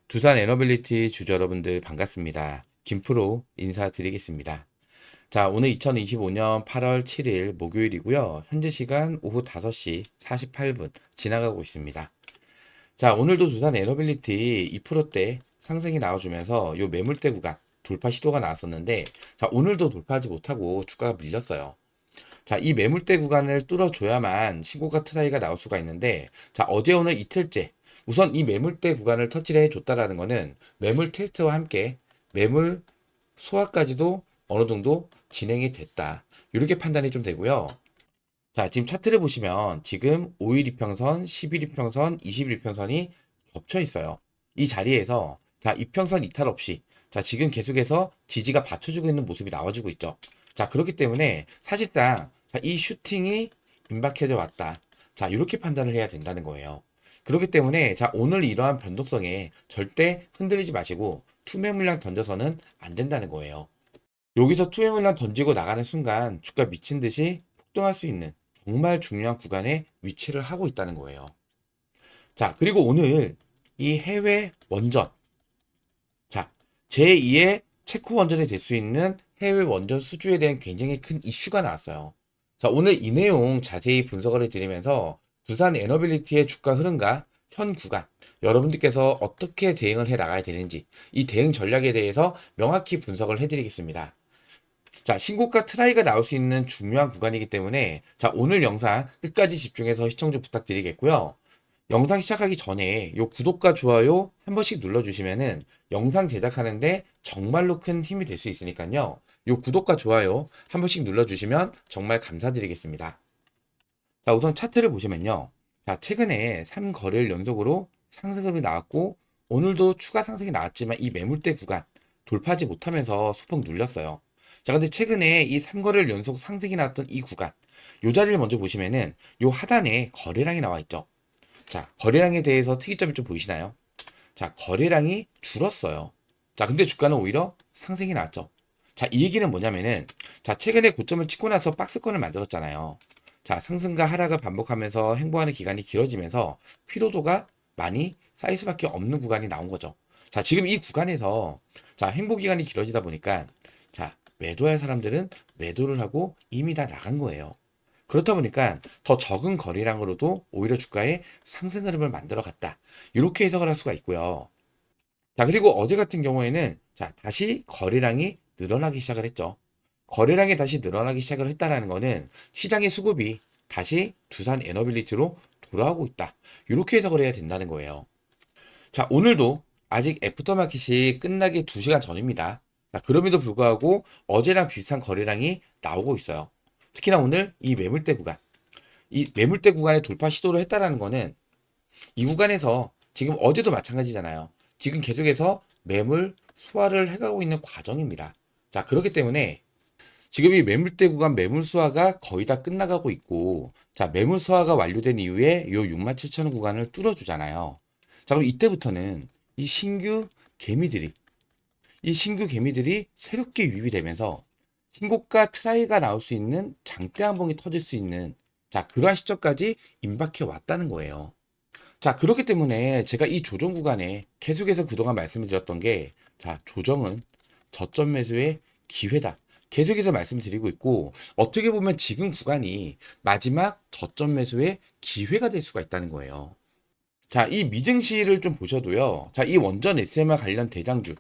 두산 에너빌리티 주주 여러분들 반갑습니다. 김프로 인사드리겠습니다. 자, 오늘 2025년 8월 7일 목요일이고요. 현재 시간 오후 5시 48분 지나가고 있습니다. 자, 오늘도 두산 에너빌리티 2%대 상승이 나와주면서 요 매물대 구간 돌파 시도가 나왔었는데, 자, 오늘도 돌파하지 못하고 주가가 밀렸어요. 자, 이 매물대 구간을 뚫어줘야만 신고가 트라이가 나올 수가 있는데, 자, 어제 오늘 이틀째 우선 이 매물대 구간을 터치를 해줬다라는 거는 매물 테스트와 함께 매물 소화까지도 어느 정도 진행이 됐다. 이렇게 판단이 좀 되고요. 자, 지금 차트를 보시면 지금 5일 이평선, 10일 이평선, 20일 이평선이 겹쳐 있어요. 이 자리에서 자, 이평선 이탈 없이 자, 지금 계속해서 지지가 받쳐주고 있는 모습이 나와주고 있죠. 자, 그렇기 때문에 사실상 자, 이 슈팅이 임박해져 왔다. 자, 이렇게 판단을 해야 된다는 거예요. 그렇기 때문에 자, 오늘 이러한 변동성에 절대 흔들리지 마시고 투매 물량 던져서는 안 된다는 거예요. 여기서 투매 물량 던지고 나가는 순간 주가 미친 듯이 폭등할 수 있는 정말 중요한 구간에 위치를 하고 있다는 거예요. 자, 그리고 오늘 이 해외 원전. 자, 제2의 체코 원전이 될 수 있는 해외 원전 수주에 대한 굉장히 큰 이슈가 나왔어요. 자, 오늘 이 내용 자세히 분석을 해드리면서 두산 에너빌리티의 주가 흐름과 현 구간, 여러분들께서 어떻게 대응을 해 나가야 되는지 이 대응 전략에 대해서 명확히 분석을 해드리겠습니다. 자, 신고가 트라이가 나올 수 있는 중요한 구간이기 때문에 자, 오늘 영상 끝까지 집중해서 시청 좀 부탁드리겠고요. 영상 시작하기 전에 요 구독과 좋아요 한 번씩 눌러주시면은 영상 제작하는데 정말로 큰 힘이 될 수 있으니까요. 요 구독과 좋아요 한 번씩 눌러주시면 정말 감사드리겠습니다. 자, 우선 차트를 보시면요. 자, 최근에 3거래일 연속으로 상승이 나왔고 오늘도 추가 상승이 나왔지만 이 매물대 구간 돌파하지 못하면서 소폭 눌렸어요. 자, 근데 최근에 이 3거래일 연속 상승이 나왔던 이 구간 요 자리를 먼저 보시면은 요 하단에 거래량이 나와 있죠. 자, 거래량에 대해서 특이점이 좀 보이시나요? 자, 거래량이 줄었어요. 자, 근데 주가는 오히려 상승이 나왔죠. 자, 이 얘기는 뭐냐면은, 자, 최근에 고점을 찍고 나서 박스권을 만들었잖아요. 자, 상승과 하락을 반복하면서 행보하는 기간이 길어지면서 피로도가 많이 쌓일 수밖에 없는 구간이 나온 거죠. 자, 지금 이 구간에서, 자, 행보 기간이 길어지다 보니까, 자, 매도할 사람들은 매도를 하고 이미 다 나간 거예요. 그렇다 보니까 더 적은 거래량으로도 오히려 주가의 상승 흐름을 만들어 갔다. 이렇게 해석을 할 수가 있고요. 자, 그리고 어제 같은 경우에는 자, 다시 거래량이 늘어나기 시작을 했죠. 거래량이 다시 늘어나기 시작을 했다라는 거는 시장의 수급이 다시 두산 에너빌리티로 돌아오고 있다. 이렇게 해석을 해야 된다는 거예요. 자, 오늘도 아직 애프터마켓이 끝나기 2시간 전입니다. 자, 그럼에도 불구하고 어제랑 비슷한 거래량이 나오고 있어요. 특히나 오늘 이 매물대 구간, 이 매물대 구간에 돌파 시도를 했다라는 거는 이 구간에서 지금 어제도 마찬가지잖아요. 지금 계속해서 매물 소화를 해가고 있는 과정입니다. 자, 그렇기 때문에 지금 이 매물대 구간 매물 소화가 거의 다 끝나가고 있고, 자, 매물 소화가 완료된 이후에 요 67,000원 구간을 뚫어주잖아요. 자, 그럼 이때부터는 이 신규 개미들이 새롭게 유입이 되면서 신고가 트라이가 나올 수 있는 장대 한 봉이 터질 수 있는 자, 그러한 시점까지 임박해 왔다는 거예요. 자, 그렇기 때문에 제가 이 조정 구간에 계속해서 그동안 말씀을 드렸던 게, 자, 조정은 저점 매수의 기회다. 계속해서 말씀을 드리고 있고, 어떻게 보면 지금 구간이 마지막 저점 매수의 기회가 될 수가 있다는 거예요. 자, 이 미증시를 좀 보셔도요. 자, 이 원전 SMR 관련 대장주.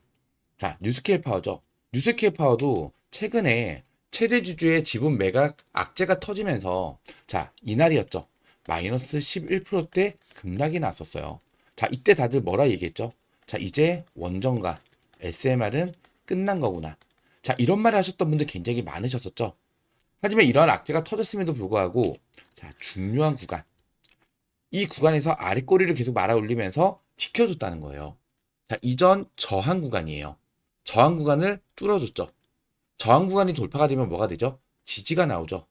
자, 뉴스케일 파워죠. 뉴스케일 파워도 최근에 최대 주주의 지분 매각 악재가 터지면서 자, 이날이었죠. 마이너스 11%대 급락이 났었어요. 자, 이때 다들 뭐라 얘기했죠? 자, 이제 원전과 SMR은 끝난 거구나. 자, 이런 말을 하셨던 분들 굉장히 많으셨었죠. 하지만 이러한 악재가 터졌음에도 불구하고 자, 중요한 구간. 이 구간에서 아래 꼬리를 계속 말아 올리면서 지켜줬다는 거예요. 자, 이전 저항 구간이에요. 저항 구간을 뚫어줬죠. 저항 구간이 돌파가 되면 뭐가 되죠? 지지가 나오죠.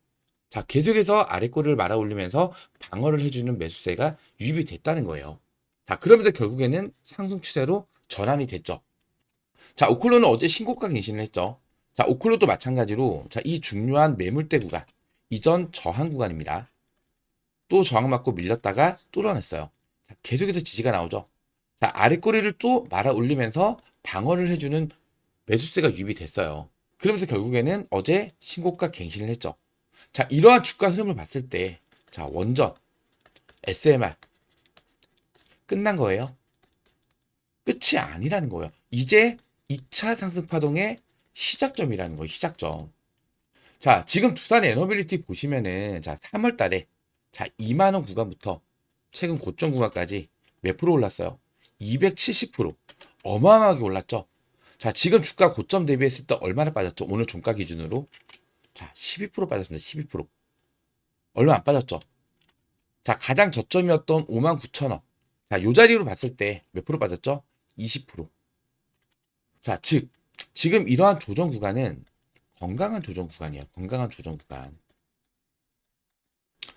자, 계속해서 아래 꼬리를 말아 올리면서 방어를 해주는 매수세가 유입이 됐다는 거예요. 자, 그러면서 결국에는 상승 추세로 전환이 됐죠. 자, 오클로는 어제 신고가 갱신을 했죠. 자, 오클로도 마찬가지로 자, 이 중요한 매물대 구간, 이전 저항 구간입니다. 또 저항 맞고 밀렸다가 뚫어냈어요. 자, 계속해서 지지가 나오죠. 자, 아래 꼬리를 또 말아 올리면서 방어를 해주는 매수세가 유입이 됐어요. 그러면서 결국에는 어제 신고가 갱신을 했죠. 자, 이러한 주가 흐름을 봤을 때, 자, 원전, SMR 끝난 거예요. 끝이 아니라는 거예요. 이제 2차 상승 파동의 시작점이라는 거예요. 시작점. 자, 지금 두산 에너빌리티 보시면은, 자, 3월 달에, 자, 2만 원 구간부터 최근 고점 구간까지 몇 프로 올랐어요? 270%. 어마어마하게 올랐죠? 자, 지금 주가 고점 대비했을 때 얼마나 빠졌죠? 오늘 종가 기준으로. 자, 12% 빠졌습니다. 12%. 얼마 안 빠졌죠? 자, 가장 저점이었던 5만 9천 원. 자, 요 자리로 봤을 때 몇 프로 빠졌죠? 20%. 자, 즉, 지금 이러한 조정 구간은 건강한 조정 구간이에요. 건강한 조정 구간.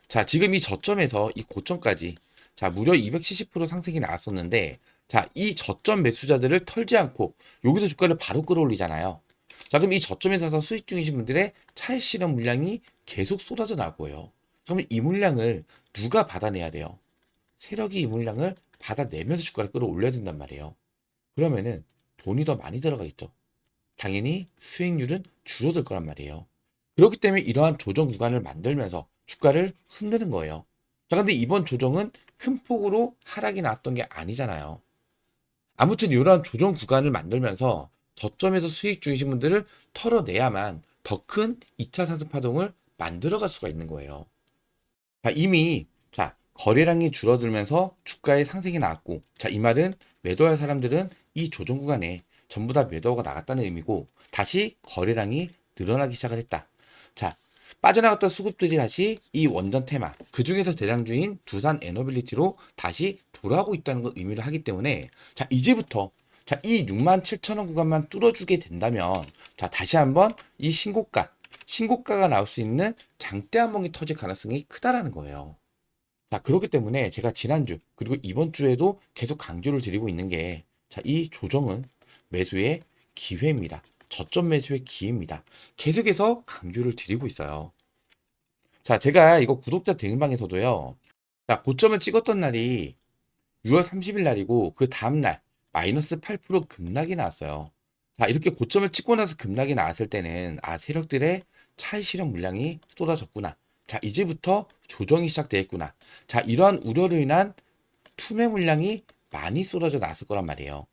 자, 지금 이 저점에서 이 고점까지 자, 무려 270% 상승이 나왔었는데 자, 이 저점 매수자들을 털지 않고 여기서 주가를 바로 끌어올리잖아요. 자, 그럼 이 저점에 서서 수익 중이신 분들의 차익 실현 물량이 계속 쏟아져 나올 거예요. 그러면 이 물량을 누가 받아내야 돼요? 세력이 이 물량을 받아내면서 주가를 끌어올려야 된단 말이에요. 그러면은 돈이 더 많이 들어가겠죠. 당연히 수익률은 줄어들 거란 말이에요. 그렇기 때문에 이러한 조정 구간을 만들면서 주가를 흔드는 거예요. 자, 근데 이번 조정은 큰 폭으로 하락이 나왔던 게 아니잖아요. 아무튼 이러한 조정 구간을 만들면서 저점에서 수익 중이신 분들을 털어내야만 더 큰 2차 상승 파동을 만들어갈 수가 있는 거예요. 자, 이미 자, 거래량이 줄어들면서 주가의 상승이 나왔고, 자, 이 말은 매도할 사람들은 이 조정 구간에 전부 다 매도가 나갔다는 의미고, 다시 거래량이 늘어나기 시작을 했다. 자, 빠져나갔던 수급들이 다시 이 원전 테마, 그 중에서 대장주인 두산 에너빌리티로 다시 돌아오고 있다는 걸 의미를 하기 때문에, 자, 이제부터 자, 이 6만 7천 원 구간만 뚫어주게 된다면, 자, 다시 한번 이 신고가가 나올 수 있는 장대 한봉이 터질 가능성이 크다라는 거예요. 자, 그렇기 때문에 제가 지난주 그리고 이번 주에도 계속 강조를 드리고 있는 게 자, 이 조정은 매수의 기회입니다. 저점 매수의 기회입니다. 계속해서 강조를 드리고 있어요. 자, 제가 이거 구독자 대응방에서도요. 자, 고점을 찍었던 날이 6월 30일 날이고 그 다음 날 마이너스 8% 급락이 나왔어요. 자, 이렇게 고점을 찍고 나서 급락이 나왔을 때는 아, 세력들의 차익 실현 물량이 쏟아졌구나. 자, 이제부터 조정이 시작되겠구나. 자, 이러한 우려로 인한 투매 물량이 많이 쏟아져 나왔을 거란 말이에요.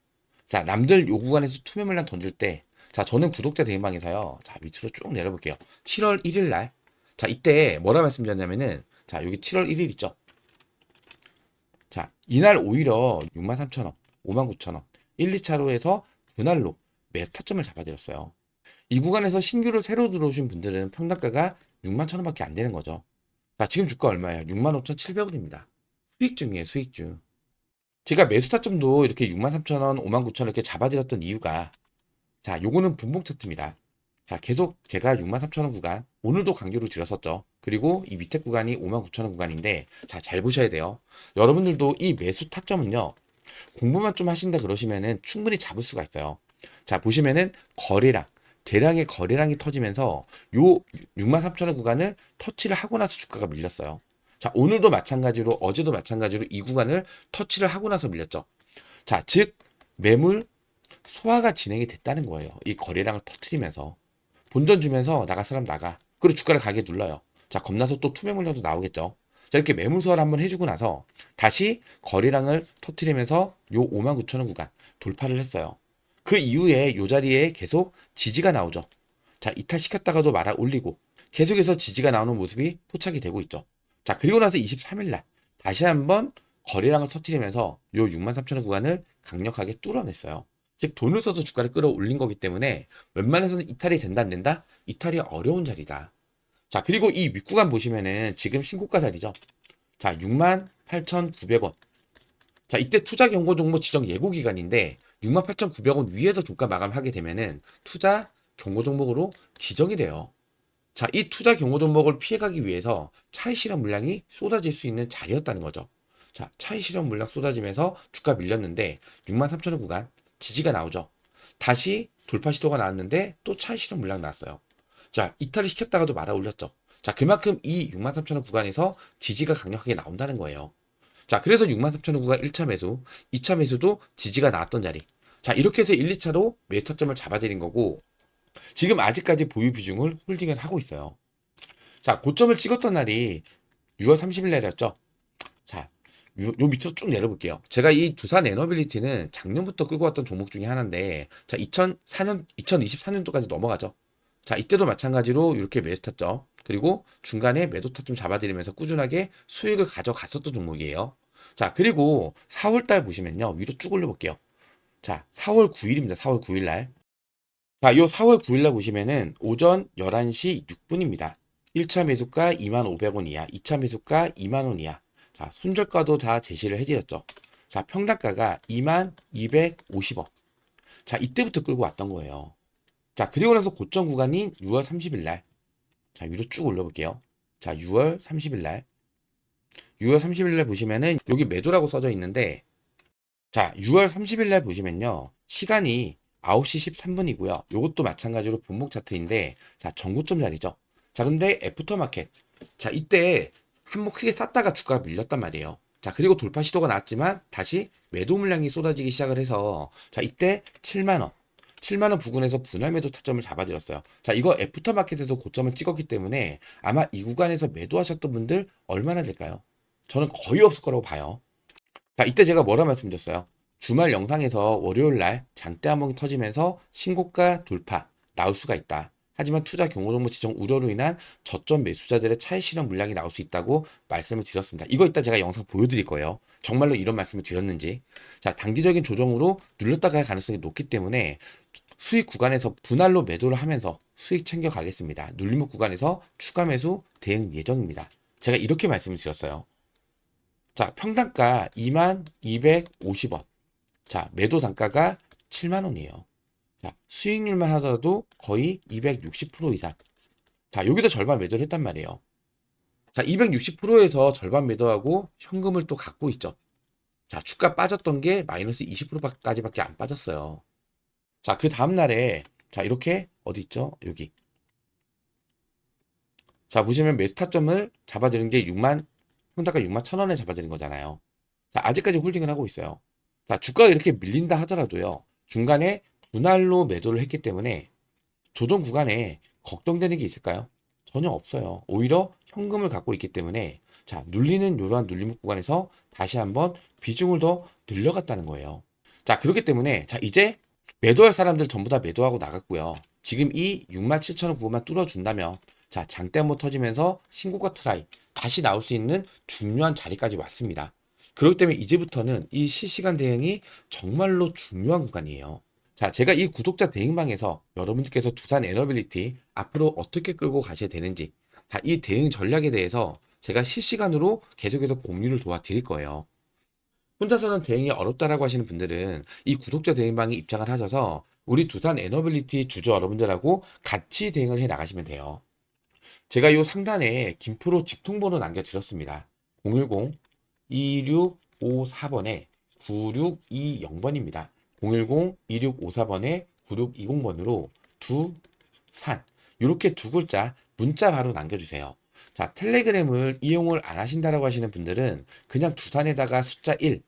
자, 남들 요 구간에서 투매 물량 던질 때, 자, 저는 구독자 대응방에서요. 자, 밑으로 쭉 내려볼게요. 7월 1일 날. 자, 이때 뭐라 말씀드렸냐면은, 자, 여기 7월 1일 있죠? 자, 이날 오히려 63,000원, 59,000원, 1, 2차로 해서 그날로 매수 타점을 잡아드렸어요. 이 구간에서 신규로 새로 들어오신 분들은 평단가가 61,000원밖에 안 되는 거죠. 자, 지금 주가 얼마예요? 65,700원입니다. 수익 중이에요, 수익 중. 제가 매수 타점도 이렇게 63,000원, 59,000원 이렇게 잡아드렸던 이유가 자, 요거는 분봉 차트입니다. 자, 계속 제가 63,000원 구간, 오늘도 강조를 드렸었죠. 그리고 이 밑에 구간이 59,000원 구간인데, 자, 잘 보셔야 돼요. 여러분들도 이 매수 타점은요, 공부만 좀 하신다 그러시면은 충분히 잡을 수가 있어요. 자, 보시면은 거래량, 대량의 거래량이 터지면서 요 63,000원 구간을 터치를 하고 나서 주가가 밀렸어요. 자, 오늘도 마찬가지로, 어제도 마찬가지로 이 구간을 터치를 하고 나서 밀렸죠. 자, 즉, 매물 소화가 진행이 됐다는 거예요. 이 거래량을 터트리면서. 본전 주면서 나갈 사람 나가. 그리고 주가를 가게 눌러요. 자, 겁나서 또 투매 물량도 나오겠죠. 자, 이렇게 매물 소화를 한번 해주고 나서 다시 거래량을 터트리면서 요 59,000원 구간 돌파를 했어요. 그 이후에 요 자리에 계속 지지가 나오죠. 자, 이탈시켰다가도 말아 올리고 계속해서 지지가 나오는 모습이 포착이 되고 있죠. 자, 그리고 나서 23일 날 다시 한번 거래량을 터트리면서 요 63,000원 구간을 강력하게 뚫어냈어요. 즉 돈을 써서 주가를 끌어올린 거기 때문에 웬만해서는 이탈이 된다 안 된다? 이탈이 어려운 자리다. 자, 그리고 이 윗구간 보시면은 지금 신고가 자리죠. 자, 68,900원. 자, 이때 투자 경고 종목 지정 예고 기간인데 68,900원 위에서 종가 마감하게 되면은 투자 경고 종목으로 지정이 돼요. 자, 이 투자 경고 종목을 피해가기 위해서 차익 실현 물량이 쏟아질 수 있는 자리였다는 거죠. 자, 차익 실현 물량 쏟아지면서 주가 밀렸는데 63,000원 구간 지지가 나오죠. 다시 돌파 시도가 나왔는데 또 차익 실현 물량 나왔어요. 자, 이탈을 시켰다가도 말아 올렸죠. 자, 그만큼 이 63,000원 구간에서 지지가 강력하게 나온다는 거예요. 자, 그래서 63,009가 1차 매수, 2차 매수도 지지가 나왔던 자리. 자, 이렇게 해서 1, 2차로 매수 타점을 잡아드린 거고, 지금 아직까지 보유 비중을 홀딩을 하고 있어요. 자, 고점을 찍었던 날이 6월 30일 날이었죠. 자, 요 밑으로 쭉 내려볼게요. 제가 이 두산 에너빌리티는 작년부터 끌고 왔던 종목 중에 하나인데, 자, 2024년도까지 넘어가죠. 자, 이때도 마찬가지로 이렇게 매수 탔죠. 그리고 중간에 매도 타점 잡아드리면서 꾸준하게 수익을 가져갔었던 종목이에요. 자, 그리고 4월달 보시면요. 위로 쭉 올려볼게요. 자, 4월 9일입니다. 4월 9일 날. 자, 요 4월 9일 날 보시면은 오전 11시 6분입니다. 1차 매수가 25,000원 이하, 2차 매수가 20,000원 이하. 자, 손절가도 다 제시를 해드렸죠. 자, 평단가가 22,250원. 자, 이때부터 끌고 왔던 거예요. 자, 그리고 나서 고점 구간인 6월 30일 날. 자, 위로 쭉 올려볼게요. 자, 6월 30일 날. 6월 30일 날 보시면은 여기 매도라고 써져 있는데, 자, 6월 30일 날 보시면요. 시간이 9시 13분이고요. 요것도 마찬가지로 분목 차트인데, 자, 전고점 자리죠. 자, 근데 애프터마켓. 자, 이때 한몫 크게 쌌다가 주가가 밀렸단 말이에요. 자, 그리고 돌파 시도가 나왔지만 다시 매도 물량이 쏟아지기 시작을 해서, 자, 이때 7만원. 7만원 부근에서 분할 매도 타점을 잡아들였어요. 자, 이거 애프터마켓에서 고점을 찍었기 때문에 아마 이 구간에서 매도하셨던 분들 얼마나 될까요? 저는 거의 없을 거라고 봐요. 자, 이때 제가 뭐라 말씀드렸어요? 주말 영상에서 월요일 날 장대 한번 터지면서 신고가 돌파 나올 수가 있다. 하지만 투자 경고정보 지정 우려로 인한 저점 매수자들의 차익 실현 물량이 나올 수 있다고 말씀을 드렸습니다. 이거 이따 제가 영상 보여드릴 거예요. 정말로 이런 말씀을 드렸는지. 자, 단기적인 조정으로 눌렀다 갈 가능성이 높기 때문에 수익 구간에서 분할로 매도를 하면서 수익 챙겨 가겠습니다. 눌림목 구간에서 추가 매수 대응 예정입니다. 제가 이렇게 말씀을 드렸어요. 자, 평단가 22,250원. 자, 매도 단가가 7만원이에요. 자, 수익률만 하더라도 거의 260% 이상. 자, 여기서 절반 매도를 했단 말이에요. 자, 260%에서 절반 매도하고 현금을 또 갖고 있죠. 자, 주가 빠졌던 게 마이너스 20%까지밖에 안 빠졌어요. 자, 그 다음날에, 자, 이렇게, 어디 있죠? 여기. 자, 보시면 매수 타점을 잡아드린 게 평단가 6만 1,000원에 잡아드린 거잖아요. 자, 아직까지 홀딩을 하고 있어요. 자, 주가가 이렇게 밀린다 하더라도요. 중간에 분할로 매도를 했기 때문에 조정 구간에 걱정되는 게 있을까요? 전혀 없어요. 오히려 현금을 갖고 있기 때문에 자, 눌리는 이러한 눌림 구간에서 다시 한번 비중을 더 늘려갔다는 거예요. 자, 그렇기 때문에 자, 이제 매도할 사람들 전부 다 매도하고 나갔고요. 지금 이 67,000원 구간만 뚫어준다면 자, 장대 한번 터지면서 신고가 트라이 다시 나올 수 있는 중요한 자리까지 왔습니다. 그렇기 때문에 이제부터는 이 실시간 대응이 정말로 중요한 구간이에요. 자, 제가 이 구독자 대응방에서 여러분들께서 두산 에너빌리티 앞으로 어떻게 끌고 가셔야 되는지, 자, 이 대응 전략에 대해서 제가 실시간으로 계속해서 공유를 도와드릴 거예요. 혼자서는 대응이 어렵다라고 하시는 분들은 이 구독자 대응방에 입장을 하셔서 우리 두산 에너빌리티 주주 여러분들하고 같이 대응을 해 나가시면 돼요. 제가 이 상단에 김프로 직통번호 남겨드렸습니다. 010-2654번에 9620번입니다. 010-2654번에 9620번으로 두산 이렇게 두 글자 문자 바로 남겨주세요. 자, 텔레그램을 이용을 안 하신다라고 하시는 분들은 그냥 두산에다가 숫자 1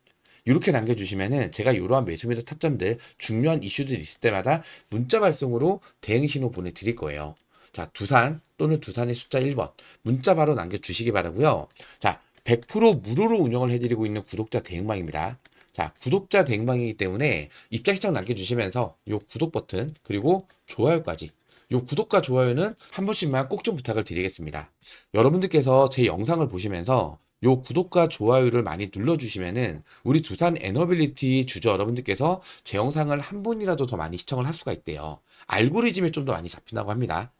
이렇게 남겨주시면은 제가 이러한 매수매도 타점들 중요한 이슈들 있을 때마다 문자 발송으로 대응 신호 보내드릴 거예요. 자, 두산 또는 두산의 숫자 1번 문자 바로 남겨주시기 바라고요. 자, 100% 무료로 운영을 해드리고 있는 구독자 대응방입니다. 자, 구독자 대응방이기 때문에 입장 시청 남겨주시면서 요 구독 버튼 그리고 좋아요까지 요 구독과 좋아요는 한 번씩만 꼭 좀 부탁을 드리겠습니다. 여러분들께서 제 영상을 보시면서 요 구독과 좋아요를 많이 눌러주시면은 우리 두산 에너빌리티 주주 여러분들께서 제 영상을 한 분이라도 더 많이 시청을 할 수가 있대요. 알고리즘에 좀 더 많이 잡힌다고 합니다.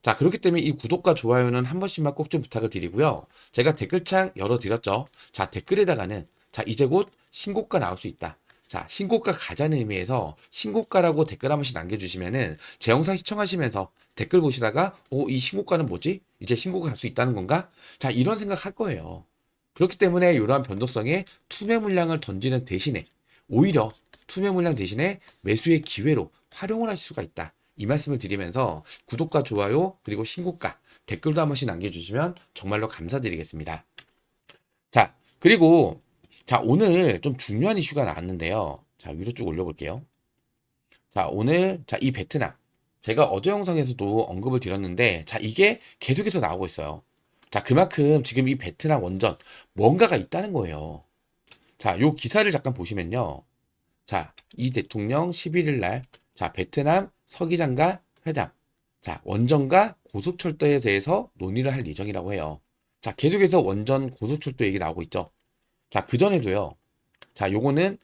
자, 그렇기 때문에 이 구독과 좋아요는 한 번씩만 꼭 좀 부탁을 드리고요. 제가 댓글창 열어드렸죠. 자, 댓글에다가는 자, 이제 곧 신고가 나올 수 있다. 자, 신고가 가자는 의미에서 신고가라고 댓글 한 번씩 남겨주시면은 제 영상 시청하시면서 댓글 보시다가 이 신고가는 뭐지? 이제 신고가 갈 수 있다는 건가? 자, 이런 생각 할 거예요. 그렇기 때문에 이러한 변동성에 투매 물량을 던지는 대신에 오히려 투매 물량 대신에 매수의 기회로 활용을 하실 수가 있다. 이 말씀을 드리면서 구독과 좋아요 그리고 신고가 댓글도 한 번씩 남겨주시면 정말로 감사드리겠습니다. 자, 그리고 자, 오늘 좀 중요한 이슈가 나왔는데요. 자, 위로 쭉 올려볼게요. 자, 오늘, 자, 이 베트남. 제가 어제 영상에서도 언급을 드렸는데, 자, 이게 계속해서 나오고 있어요. 자, 그만큼 지금 이 베트남 원전 뭔가가 있다는 거예요. 자, 요 기사를 잠깐 보시면요. 자, 이 대통령 11일 날, 자, 베트남 서기장과 회담. 자, 원전과 고속철도에 대해서 논의를 할 예정이라고 해요. 자, 계속해서 원전 고속철도 얘기 나오고 있죠. 자, 그전에도요. 자, 요거는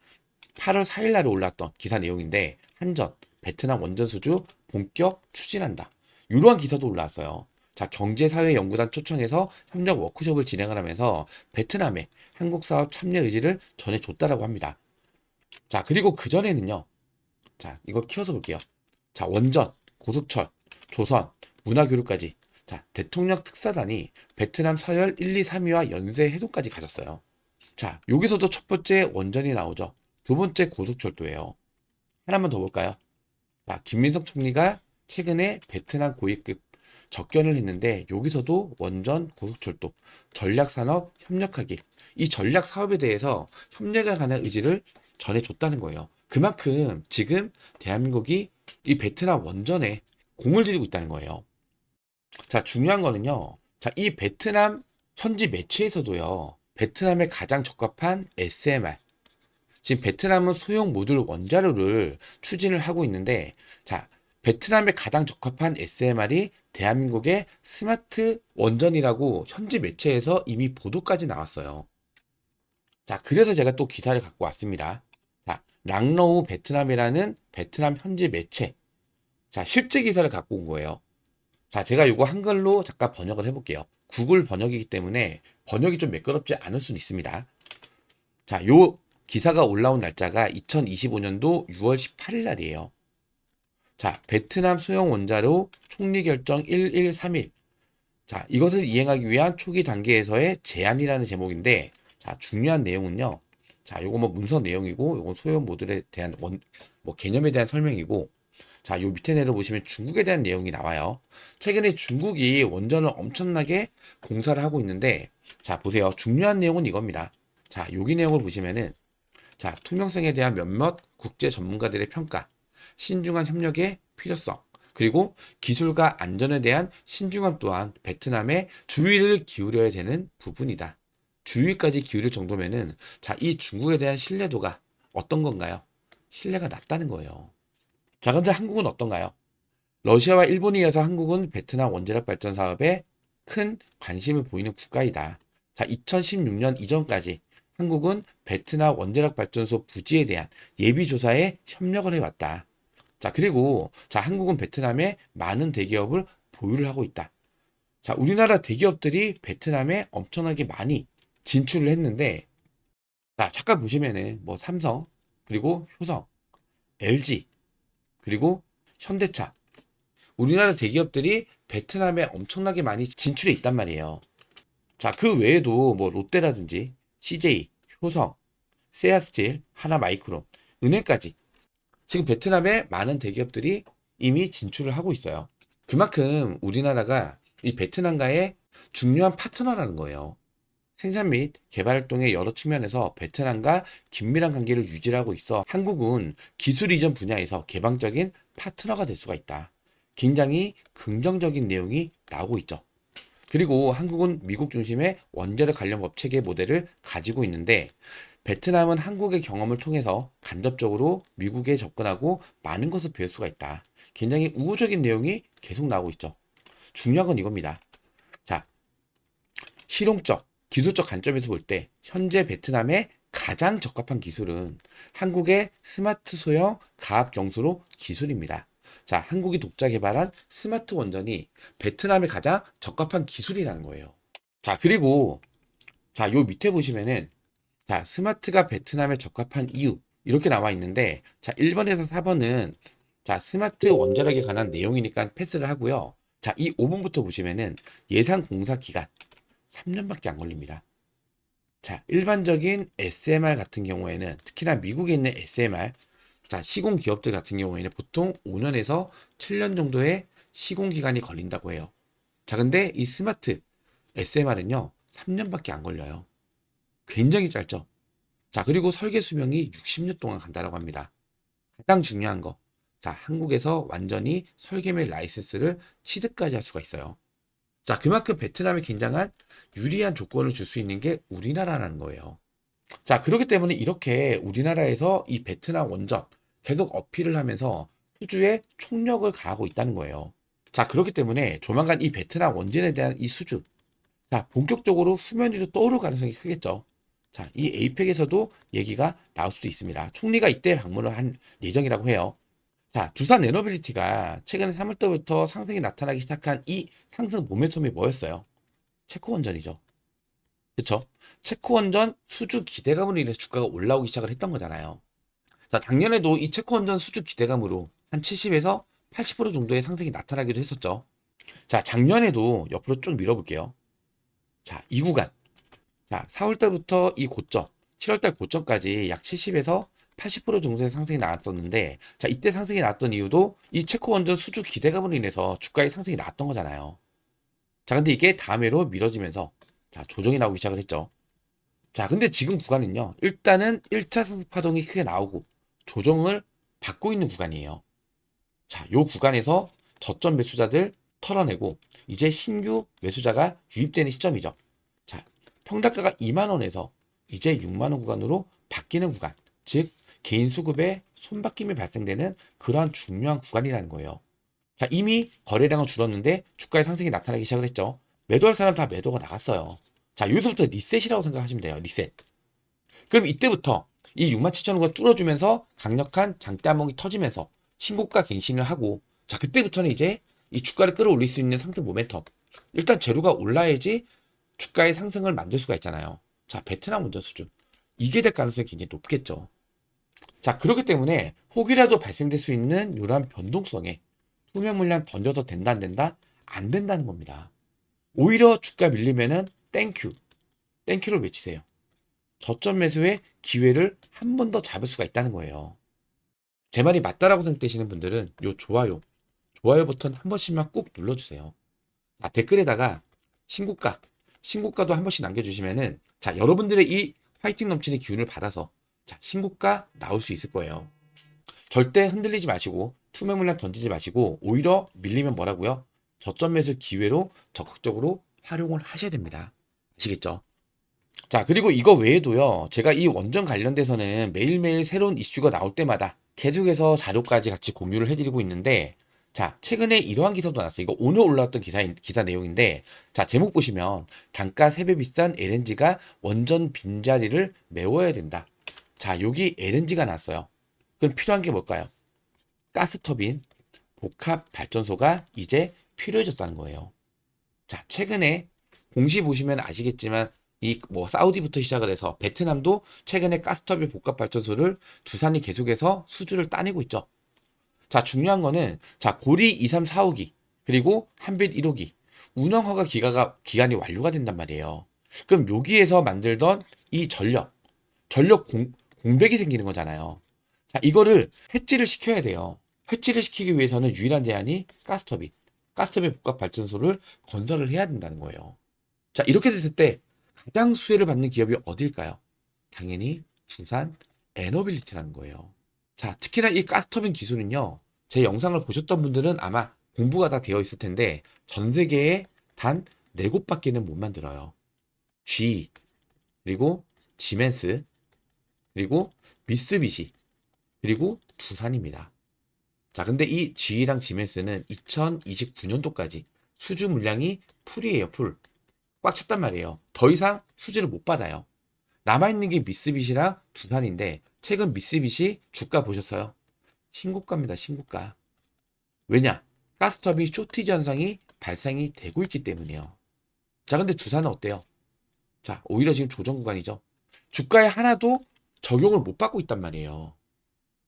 8월 4일 날에 올랐던 기사 내용인데, 한전, 베트남 원전 수주 본격 추진한다. 이러한 기사도 올라왔어요. 자, 경제사회연구단 초청해서 협력 워크숍을 진행을 하면서 베트남에 한국 사업 참여 의지를 전해줬다라고 합니다. 자, 그리고 그전에는요. 자, 이거 키워서 볼게요. 자, 원전, 고속철, 조선, 문화교류까지. 자, 대통령 특사단이 베트남 서열 1, 2, 3위와 연쇄 해독까지 가졌어요. 자, 여기서도 첫 번째 원전이 나오죠. 두 번째 고속철도예요. 하나만 더 볼까요? 자, 김민석 총리가 최근에 베트남 고위급 접견을 했는데 여기서도 원전 고속철도 전략산업 협력하기 이 전략 사업에 대해서 협력에 관한 의지를 전해줬다는 거예요. 그만큼 지금 대한민국이 이 베트남 원전에 공을 들이고 있다는 거예요. 자, 중요한 거는요. 자, 이 베트남 현지 매체에서도요. 베트남에 가장 적합한 SMR 지금 베트남은 소형 모듈 원자로를 추진을 하고 있는데, 자, 베트남에 가장 적합한 SMR이 대한민국의 스마트 원전이라고 현지 매체에서 이미 보도까지 나왔어요. 자, 그래서 제가 또 기사를 갖고 왔습니다. 자, 랑러우 베트남이라는 베트남 현지 매체. 자, 실제 기사를 갖고 온 거예요. 자, 제가 이거 한글로 잠깐 번역을 해볼게요. 구글 번역이기 때문에 번역이 좀 매끄럽지 않을 수는 있습니다. 자, 요 기사가 올라온 날짜가 2025년도 6월 18일 날이에요. 자, 베트남 소형 원자로 총리 결정 1131. 자, 이것을 이행하기 위한 초기 단계에서의 제안이라는 제목인데, 자, 중요한 내용은요. 자, 요거 뭐 문서 내용이고, 요건 소형 모듈에 대한 뭐 개념에 대한 설명이고, 자, 요 밑에 내려보시면 중국에 대한 내용이 나와요. 최근에 중국이 원전을 엄청나게 공사를 하고 있는데, 자, 보세요. 중요한 내용은 이겁니다. 자, 여기 내용을 보시면은, 자, 투명성에 대한 몇몇 국제 전문가들의 평가, 신중한 협력의 필요성, 그리고 기술과 안전에 대한 신중함 또한 베트남에 주의를 기울여야 되는 부분이다. 주의까지 기울일 정도면은, 자, 이 중국에 대한 신뢰도가 어떤 건가요? 신뢰가 낮다는 거예요. 자, 근데 한국은 어떤가요? 러시아와 일본에 이어서 한국은 베트남 원자력 발전 사업에 큰 관심을 보이는 국가이다. 자, 2016년 이전까지 한국은 베트남 원자력 발전소 부지에 대한 예비 조사에 협력을 해왔다. 자, 그리고 자, 한국은 베트남에 많은 대기업을 보유를 하고 있다. 자, 우리나라 대기업들이 베트남에 엄청나게 많이 진출을 했는데, 자, 잠깐 보시면은 뭐 삼성, 그리고 효성, LG, 그리고 현대차, 우리나라 대기업들이 베트남에 엄청나게 많이 진출해 있단 말이에요. 자, 그 외에도 뭐 롯데라든지 CJ, 효성, 세아스틸, 하나마이크론, 은행까지 지금 베트남에 많은 대기업들이 이미 진출을 하고 있어요. 그만큼 우리나라가 이 베트남과의 중요한 파트너라는 거예요. 생산 및 개발 활동의 여러 측면에서 베트남과 긴밀한 관계를 유지하고 있어 한국은 기술 이전 분야에서 개방적인 파트너가 될 수가 있다. 굉장히 긍정적인 내용이 나오고 있죠. 그리고 한국은 미국 중심의 원자력 관련 업체계 모델을 가지고 있는데 베트남은 한국의 경험을 통해서 간접적으로 미국에 접근하고 많은 것을 배울 수가 있다. 굉장히 우호적인 내용이 계속 나오고 있죠. 중요한 건 이겁니다. 자, 실용적, 기술적 관점에서 볼 때 현재 베트남의 가장 적합한 기술은 한국의 스마트 소형 가압 경수로 기술입니다. 자, 한국이 독자 개발한 스마트 원전이 베트남에 가장 적합한 기술이라는 거예요. 자, 그리고 자, 요 밑에 보시면은 자, 스마트가 베트남에 적합한 이유 이렇게 나와 있는데 자, 1번에서 4번은 자, 스마트 원자력에 관한 내용이니까 패스를 하고요. 자, 이 5번부터 보시면은 예상 공사 기간 3년밖에 안 걸립니다. 자, 일반적인 SMR 같은 경우에는 특히나 미국에 있는 SMR 자, 시공 기업들 같은 경우에는 보통 5년에서 7년 정도의 시공 기간이 걸린다고 해요. 자, 근데 이 스마트 SMR은요, 3년밖에 안 걸려요. 굉장히 짧죠. 자, 그리고 설계 수명이 60년 동안 간다라고 합니다. 가장 중요한 거. 자, 한국에서 완전히 설계 및 라이센스를 취득까지 할 수가 있어요. 자, 그만큼 베트남에 굉장한 유리한 조건을 줄 수 있는 게 우리나라라는 거예요. 자, 그렇기 때문에 이렇게 우리나라에서 이 베트남 원전 계속 어필을 하면서 수주에 총력을 가하고 있다는 거예요. 자, 그렇기 때문에 조만간 이 베트남 원전에 대한 이 수주, 자, 본격적으로 수면 위로 떠오를 가능성이 크겠죠. 자, 이 에이펙에서도 얘기가 나올 수도 있습니다. 총리가 이때 방문을 한 예정이라고 해요. 자, 두산 에너빌리티가 최근 3월 때부터 상승이 나타나기 시작한 이 상승 모멘텀이 뭐였어요? 체코 원전이죠. 그쵸? 체코 원전 수주 기대감으로 인해서 주가가 올라오기 시작을 했던 거잖아요. 자, 작년에도 이 체코 원전 수주 기대감으로 한 70에서 80% 정도의 상승이 나타나기도 했었죠. 자, 작년에도 옆으로 쭉 밀어볼게요. 자, 이 구간. 자, 4월 달부터 이 고점, 7월 달 고점까지 약 70에서 80% 정도의 상승이 나왔었는데, 자, 이때 상승이 나왔던 이유도 이 체코 원전 수주 기대감으로 인해서 주가의 상승이 나왔던 거잖아요. 자, 근데 이게 다음 해로 미뤄지면서 자, 조정이 나오기 시작을 했죠. 자, 근데 지금 구간은요. 일단은 1차 상승 파동이 크게 나오고 조정을 받고 있는 구간이에요. 자, 요 구간에서 저점 매수자들 털어내고 이제 신규 매수자가 유입되는 시점이죠. 자, 평단가가 2만 원에서 이제 6만 원 구간으로 바뀌는 구간. 즉 개인 수급에 손바뀜이 발생되는 그러한 중요한 구간이라는 거예요. 자, 이미 거래량은 줄었는데 주가의 상승이 나타나기 시작을 했죠. 매도할 사람 다 매도가 나갔어요. 자, 여기서부터 리셋이라고 생각하시면 돼요. 리셋. 그럼 이때부터 이 67,000원가 뚫어주면서 강력한 장대 한봉이 터지면서 신고가 갱신을 하고, 자, 그때부터는 이제 이 주가를 끌어올릴 수 있는 상승 모멘텀. 일단 재료가 올라야지 주가의 상승을 만들 수가 있잖아요. 자, 베트남 원전 수준. 이게 될 가능성이 굉장히 높겠죠. 자, 그렇기 때문에 혹이라도 발생될 수 있는 이러한 변동성에 투명 물량 던져서 된다 안 된다? 안 된다는 겁니다. 오히려 주가 밀리면은 땡큐. 땡큐를 외치세요. 저점 매수의 기회를 한 번 더 잡을 수가 있다는 거예요. 제 말이 맞다라고 생각되시는 분들은 요 좋아요 버튼 한 번씩만 꾹 눌러주세요. 아, 댓글에다가 신고가도 한 번씩 남겨주시면은 자, 여러분들의 이 화이팅 넘치는 기운을 받아서 자, 신고가 나올 수 있을 거예요. 절대 흔들리지 마시고 투명 물량 던지지 마시고 오히려 밀리면 뭐라고요? 저점 매수 기회로 적극적으로 활용을 하셔야 됩니다. 아시겠죠? 자, 그리고 이거 외에도요, 제가 이 원전 관련돼서는 매일매일 새로운 이슈가 나올 때마다 계속해서 자료까지 같이 공유를 해드리고 있는데, 자, 최근에 이러한 기사도 나왔어요. 이거 오늘 올라왔던 기사 내용인데, 자, 제목 보시면, 단가 3배 비싼 LNG가 원전 빈자리를 메워야 된다. 자, 여기 LNG가 나왔어요. 그럼 필요한 게 뭘까요? 가스터빈, 복합 발전소가 이제 필요해졌다는 거예요. 자, 최근에 공시 보시면 아시겠지만 이 뭐 사우디부터 시작을 해서 베트남도 최근에 가스터빈 복합 발전소를 두산이 계속해서 수주를 따내고 있죠. 자, 중요한 거는 자, 고리 2, 3, 4호기 그리고 한빛 1호기 운영 허가 기간이 완료가 된단 말이에요. 그럼 여기에서 만들던 이 전력 공백이 생기는 거잖아요. 자, 이거를 해지를 시켜야 돼요. 해지를 시키기 위해서는 유일한 대안이 가스터빈 복합 발전소를 건설을 해야 된다는 거예요. 자, 이렇게 됐을 때 가장 수혜를 받는 기업이 어딜까요? 당연히 두산 에너빌리티라는 거예요. 자, 특히나 이 가스터빈 기술은요, 제 영상을 보셨던 분들은 아마 공부가 다 되어 있을 텐데 전 세계에 단 4곳밖에는 못 만들어요. G, 그리고 지멘스, 그리고 미쓰비시, 그리고 두산입니다. 자, 근데 이 G랑 지멘스는 2029년도까지 수주 물량이 풀이에요, 풀. 꽉 찼단 말이에요. 더 이상 수주를 못 받아요. 남아있는 게 미쓰비시랑 두산인데 최근 미쓰비시 주가 보셨어요? 신고가입니다. 신고가. 왜냐? 가스터빈 쇼티지 현상이 발생이 되고 있기 때문이에요. 자, 근데 두산은 어때요? 자, 오히려 지금 조정 구간이죠. 주가에 하나도 적용을 못 받고 있단 말이에요.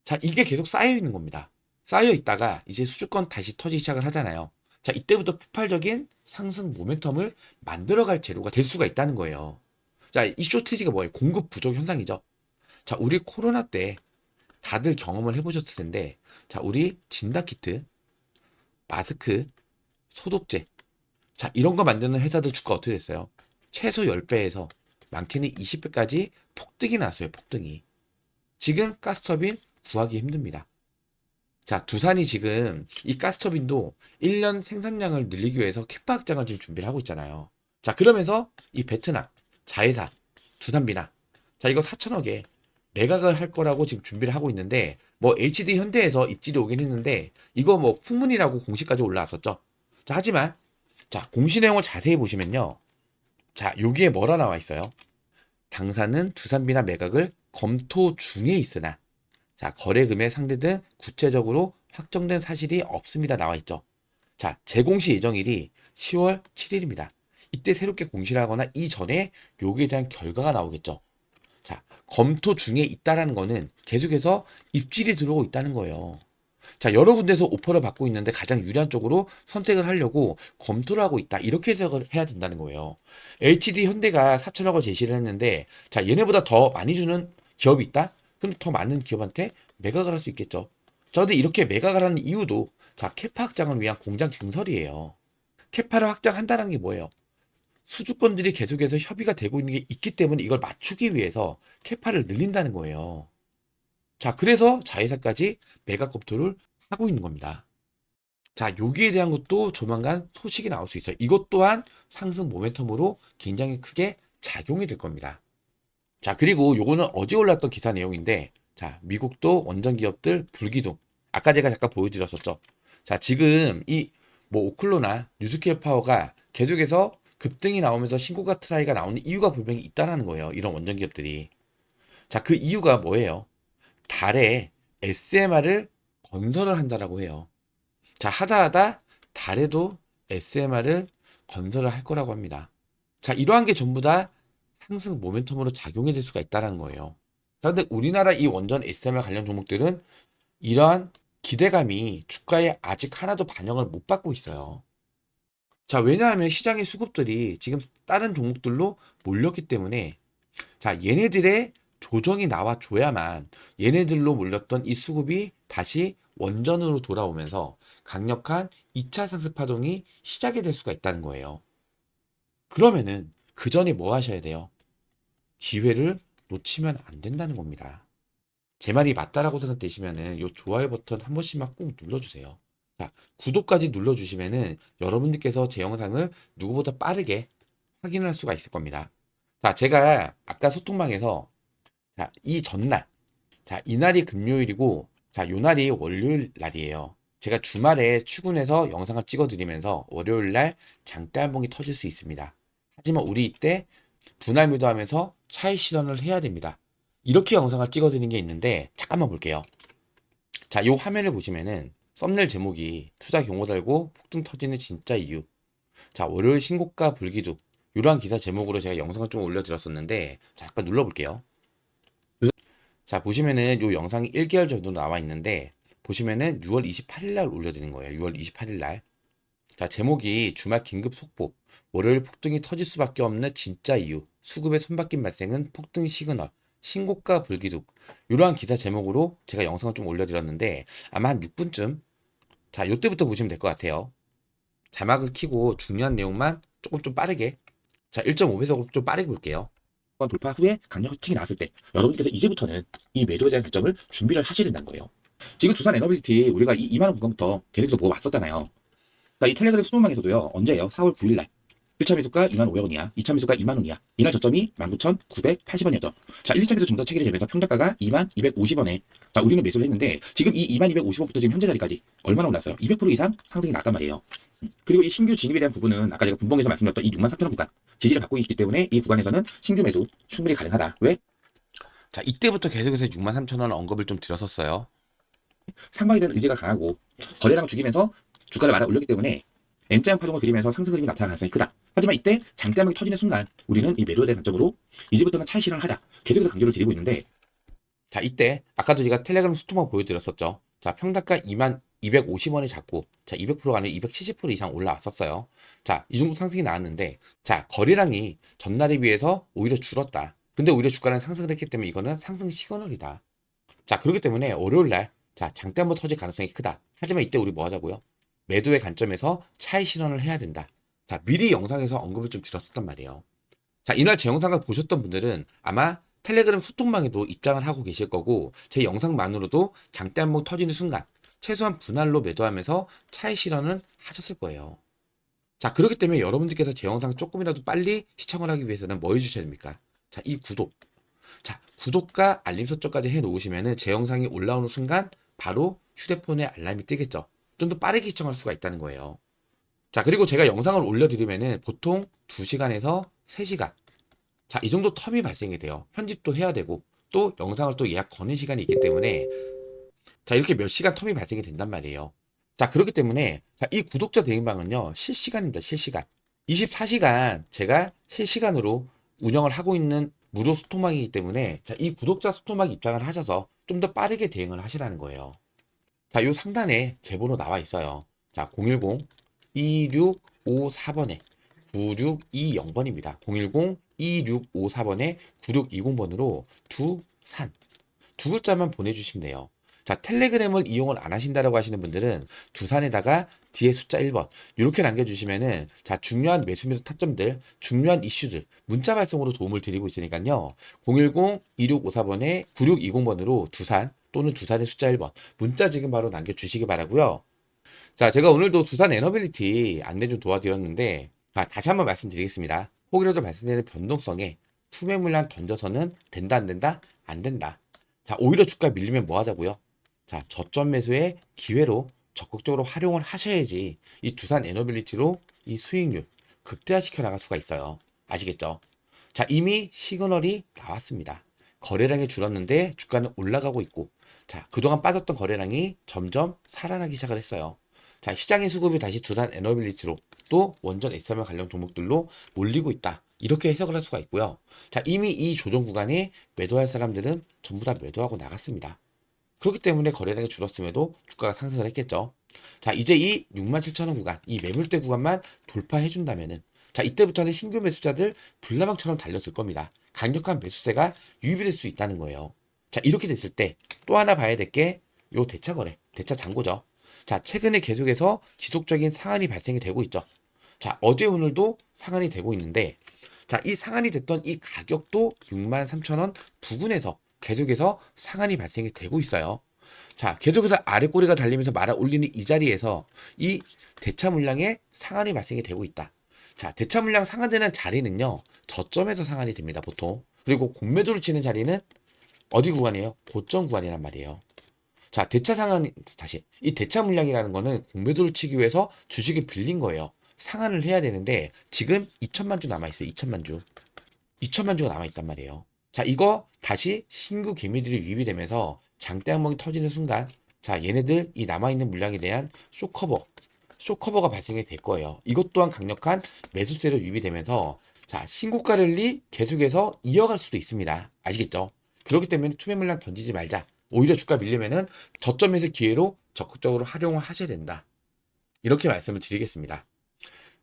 자, 이게 계속 쌓여 있는 겁니다. 쌓여 있다가 이제 수주권 다시 터지기 시작을 하잖아요. 자, 이때부터 폭발적인 상승 모멘텀을 만들어갈 재료가 될 수가 있다는 거예요. 자, 이 쇼티지가 뭐예요? 공급 부족 현상이죠. 자, 우리 코로나 때 다들 경험을 해보셨을 텐데, 자, 우리 진단키트, 마스크, 소독제, 자, 이런 거 만드는 회사들 주가 어떻게 됐어요? 최소 10배에서 많게는 20배까지 폭등이 났어요. 폭등이. 지금 가스터빈 구하기 힘듭니다. 자, 두산이 지금 이 가스터빈도 1년 생산량을 늘리기 위해서 캐파 확장을 지금 준비를 하고 있잖아요. 자, 그러면서 이 베트남, 자회사, 두산비나 자, 이거 4천억에 매각을 할 거라고 지금 준비를 하고 있는데 뭐 HD 현대에서 입질이 오긴 했는데 이거 뭐 풍문이라고 공시까지 올라왔었죠. 자, 하지만 자, 공시 내용을 자세히 보시면요. 자, 여기에 뭐라 나와 있어요? 당사는 두산비나 매각을 검토 중에 있으나 자, 거래 금액 상대 등 구체적으로 확정된 사실이 없습니다. 나와 있죠. 자, 재공시 예정일이 10월 7일입니다. 이때 새롭게 공시를 하거나 이전에 여기에 대한 결과가 나오겠죠. 자, 검토 중에 있다라는 거는 계속해서 입질이 들어오고 있다는 거예요. 자, 여러 군데서 오퍼를 받고 있는데 가장 유리한 쪽으로 선택을 하려고 검토를 하고 있다. 이렇게 해석을 해야 된다는 거예요. HD 현대가 4천억을 제시를 했는데, 자, 얘네보다 더 많이 주는 기업이 있다? 그럼 더 많은 기업한테 매각을 할 수 있겠죠. 자, 근데 이렇게 매각을 하는 이유도, 자, 캐파 확장을 위한 공장 증설이에요. 캐파를 확장한다는 게 뭐예요? 수주권들이 계속해서 협의가 되고 있는 게 있기 때문에 이걸 맞추기 위해서 캐파를 늘린다는 거예요. 자, 그래서 자회사까지 매각 검토를 하고 있는 겁니다. 자, 여기에 대한 것도 조만간 소식이 나올 수 있어요. 이것 또한 상승 모멘텀으로 굉장히 크게 작용이 될 겁니다. 자, 그리고 요거는 어제 올랐던 기사 내용인데, 자, 미국도 원전 기업들 불기둥. 아까 제가 잠깐 보여드렸었죠. 자, 지금 이 뭐 오클로나 뉴스케어 파워가 계속해서 급등이 나오면서 신고가 트라이가 나오는 이유가 분명히 있다라는 거예요. 이런 원전 기업들이. 자, 그 이유가 뭐예요? 달에 SMR을 건설을 한다라고 해요. 자, 하다 달에도 SMR을 건설을 할 거라고 합니다. 자, 이러한 게 전부 다 상승 모멘텀으로 작용이 될 수가 있다는 거예요. 자, 근데 우리나라 이 원전 SMR 관련 종목들은 이러한 기대감이 주가에 아직 하나도 반영을 못 받고 있어요. 자, 왜냐하면 시장의 수급들이 지금 다른 종목들로 몰렸기 때문에 자, 얘네들의 조정이 나와줘야만 얘네들로 몰렸던 이 수급이 다시 원전으로 돌아오면서 강력한 2차 상승 파동이 시작이 될 수가 있다는 거예요. 그러면은 그 전에 뭐 하셔야 돼요? 기회를 놓치면 안 된다는 겁니다. 제 말이 맞다라고 생각되시면은 요 좋아요 버튼 한 번씩만 꼭 눌러주세요. 자, 구독까지 눌러주시면은 여러분들께서 제 영상을 누구보다 빠르게 확인할 수가 있을 겁니다. 자, 제가 아까 소통방에서 자, 이 전날, 자, 이날이 금요일이고, 자, 요 날이 월요일 날이에요. 제가 주말에 출근해서 영상을 찍어드리면서 월요일 날 장대 한 봉이 터질 수 있습니다. 하지만 우리 이때 분할 매도하면서 차익 실현을 해야 됩니다. 이렇게 영상을 찍어드린 게 있는데, 잠깐만 볼게요. 자, 요 화면을 보시면은 썸네일 제목이 투자 경고 달고 폭등 터지는 진짜 이유. 자, 월요일 신고가 불기둥. 이러한 기사 제목으로 제가 영상을 좀 올려드렸었는데, 자, 잠깐 눌러볼게요. 자, 보시면은 요 영상이 1개월 정도 나와 있는데, 보시면은 6월 28일 날 올려드린 거예요. 6월 28일 날. 자, 제목이 주말 긴급 속보. 월요일 폭등이 터질 수밖에 없는 진짜 이유. 수급의 손바뀜 발생은 폭등 시그널. 신고가 불기둥. 이러한 기사 제목으로 제가 영상을 좀 올려드렸는데, 아마 한 6분쯤. 자, 요때부터 보시면 될 것 같아요. 자막을 켜고 중요한 내용만 조금 좀 빠르게. 자, 1.5배속으로 좀 빠르게 볼게요. 돌파 후에 강력 흑팅이 나왔을 때 여러분께서 이제부터는 이 매도에 대한 결정을 준비를 하셔야 된다는 거예요. 지금 두산 에너빌리티 우리가 이 2만 원 구간부터 계속해서 보고 왔었잖아요. 그러니까 이 텔레그램 소통방에서도요. 언제예요? 4월 9일 날 1차 매수가 2만 500원이야. 2차 매수가 2만 원이야. 이날 저점이 19,980원이었죠. 자, 1차 매수 종자 체결이 되면서 평가가 2만 250원에 자, 우리는 매수를 했는데 지금 이 2만 250원부터 지금 현재 자리까지 얼마나 올랐어요? 200% 이상 상승이 났단 말이에요. 그리고 이 신규 진입에 대한 부분은 아까 제가 분봉에서 말씀드렸던 이 6만 3천 원 구간 지지를 받고 있기 때문에 이 구간에서는 신규 매수 충분히 가능하다. 왜? 자, 이때부터 계속해서 6만 3천 원 언급을 좀 드렸었어요. 상방에 대한 의지가 강하고 거래량을 죽이면서 주가를 말아 올렸기 때문에 N자형 파동을 그리면서 상승 흐름이 나타날 가능성이 크다. 하지만 이때 장대함이 터지는 순간 우리는 이 매도에 대한 관점으로 이제부터는 차익 실현을 하자. 계속해서 강조를 드리고 있는데 자, 이때 아까도 제가 텔레그램 스토마 보여드렸었죠. 자, 평단가 2만 250원에 잡고 자, 200%가 아니라 270% 이상 올라왔었어요. 자, 이 정도 상승이 나왔는데 자, 거래량이 전날에 비해서 오히려 줄었다. 근데 오히려 주가는 상승을 했기 때문에 이거는 상승 시그널이다. 자, 그렇기 때문에 월요일 날 자, 장대 한번 터질 가능성이 크다. 하지만 이때 우리 뭐 하자고요? 매도의 관점에서 차익 실현을 해야 된다. 자, 미리 영상에서 언급을 좀 드렸었단 말이에요. 자, 이날 제 영상을 보셨던 분들은 아마 텔레그램 소통방에도 입장을 하고 계실 거고, 제 영상만으로도 장대 한번 터지는 순간 최소한 분할로 매도하면서 차익 실현을 하셨을 거예요. 자, 그렇기 때문에 여러분들께서 제 영상을 조금이라도 빨리 시청을 하기 위해서는 뭐 해주셔야 됩니까? 자, 이 구독. 자, 구독과 알림 설정까지 해 놓으시면은 제 영상이 올라오는 순간 바로 휴대폰에 알람이 뜨겠죠. 좀 더 빠르게 시청할 수가 있다는 거예요. 자, 그리고 제가 영상을 올려드리면은 보통 2시간에서 3시간. 자, 이 정도 텀이 발생이 돼요. 편집도 해야 되고, 또 영상을 또 예약 거는 시간이 있기 때문에, 자, 이렇게 몇 시간 텀이 발생이 된단 말이에요. 자, 그렇기 때문에, 자, 이 구독자 대행방은요, 실시간입니다, 실시간. 24시간 제가 실시간으로 운영을 하고 있는 무료 소통방이기 때문에, 자, 이 구독자 소통방 입장을 하셔서 좀 더 빠르게 대응을 하시라는 거예요. 자, 요 상단에 제 번호 나와 있어요. 자, 010-2654번에 9620번입니다. 010-2654번에 9620번으로 두 글자만 보내주시면 돼요. 자, 텔레그램을 이용을 안 하신다라고 하시는 분들은 두산에다가 뒤에 숫자 1번 이렇게 남겨주시면은 자, 중요한 매수 매도 타점들, 중요한 이슈들 문자 발송으로 도움을 드리고 있으니까요. 010-2654번에 9620번으로 두산 또는 두산의 숫자 1번 문자 지금 바로 남겨주시기 바라고요. 자, 제가 오늘도 두산 에너빌리티 안내 좀 도와드렸는데 다시 한번 말씀드리겠습니다. 혹이라도 발생되는 변동성에 투매 물량 던져서는 된다 안 된다? 안 된다. 자, 오히려 주가 밀리면 뭐 하자고요? 자, 저점 매수의 기회로 적극적으로 활용을 하셔야지 이 두산 에너빌리티로 이 수익률 극대화시켜 나갈 수가 있어요. 아시겠죠? 자, 이미 시그널이 나왔습니다. 거래량이 줄었는데 주가는 올라가고 있고, 자, 그동안 빠졌던 거래량이 점점 살아나기 시작을 했어요. 자, 시장의 수급이 다시 두산 에너빌리티로 또 원전 SMR 관련 종목들로 몰리고 있다. 이렇게 해석을 할 수가 있고요. 자, 이미 이 조정 구간에 매도할 사람들은 전부 다 매도하고 나갔습니다. 그렇기 때문에 거래량이 줄었음에도 주가가 상승을 했겠죠. 자, 이제 이 67,000원 구간, 이 매물대 구간만 돌파해 준다면은 자, 이때부터는 신규 매수자들 불나방처럼 달렸을 겁니다. 강력한 매수세가 유입이 될 수 있다는 거예요. 자, 이렇게 됐을 때 또 하나 봐야 될 게 요 대차 거래, 대차 잔고죠. 자, 최근에 계속해서 지속적인 상한이 발생이 되고 있죠. 자, 어제 오늘도 상한이 되고 있는데 자, 이 상한이 됐던 이 가격도 63,000원 부근에서 계속해서 상한이 발생이 되고 있어요. 자, 계속해서 아래 꼬리가 달리면서 말아 올리는 이 자리에서 이 대차 물량의 상한이 발생이 되고 있다. 자, 대차 물량 상한되는 자리는요, 저점에서 상한이 됩니다, 보통. 그리고 공매도를 치는 자리는 어디 구간이에요? 고점 구간이란 말이에요. 자, 대차 상한, 다시. 이 대차 물량이라는 거는 공매도를 치기 위해서 주식을 빌린 거예요. 상한을 해야 되는데, 지금 2천만 주 남아있어요, 2천만 주. 2천만 주가 남아있단 말이에요. 자, 이거 다시 신규 개미들이 유입이 되면서 장대 항목이 터지는 순간, 자, 얘네들 이 남아있는 물량에 대한 쇼커버가 발생이 될 거예요. 이것 또한 강력한 매수세로 유입이 되면서, 자, 신고가 랠리 계속해서 이어갈 수도 있습니다. 아시겠죠? 그렇기 때문에 투매 물량 던지지 말자. 오히려 주가 밀리면은 저점에서 기회로 적극적으로 활용을 하셔야 된다. 이렇게 말씀을 드리겠습니다.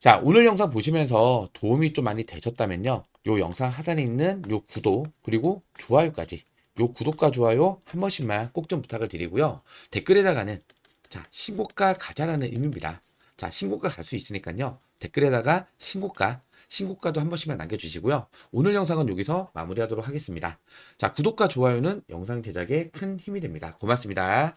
자, 오늘 영상 보시면서 도움이 좀 많이 되셨다면요. 요 영상 하단에 있는 요 구독, 그리고 좋아요까지. 요 구독과 좋아요 한 번씩만 꼭 좀 부탁을 드리고요. 댓글에다가는, 자, 신고가 가자라는 의미입니다. 자, 신고가 갈 수 있으니까요. 댓글에다가 신고가도 한 번씩만 남겨주시고요. 오늘 영상은 여기서 마무리하도록 하겠습니다. 자, 구독과 좋아요는 영상 제작에 큰 힘이 됩니다. 고맙습니다.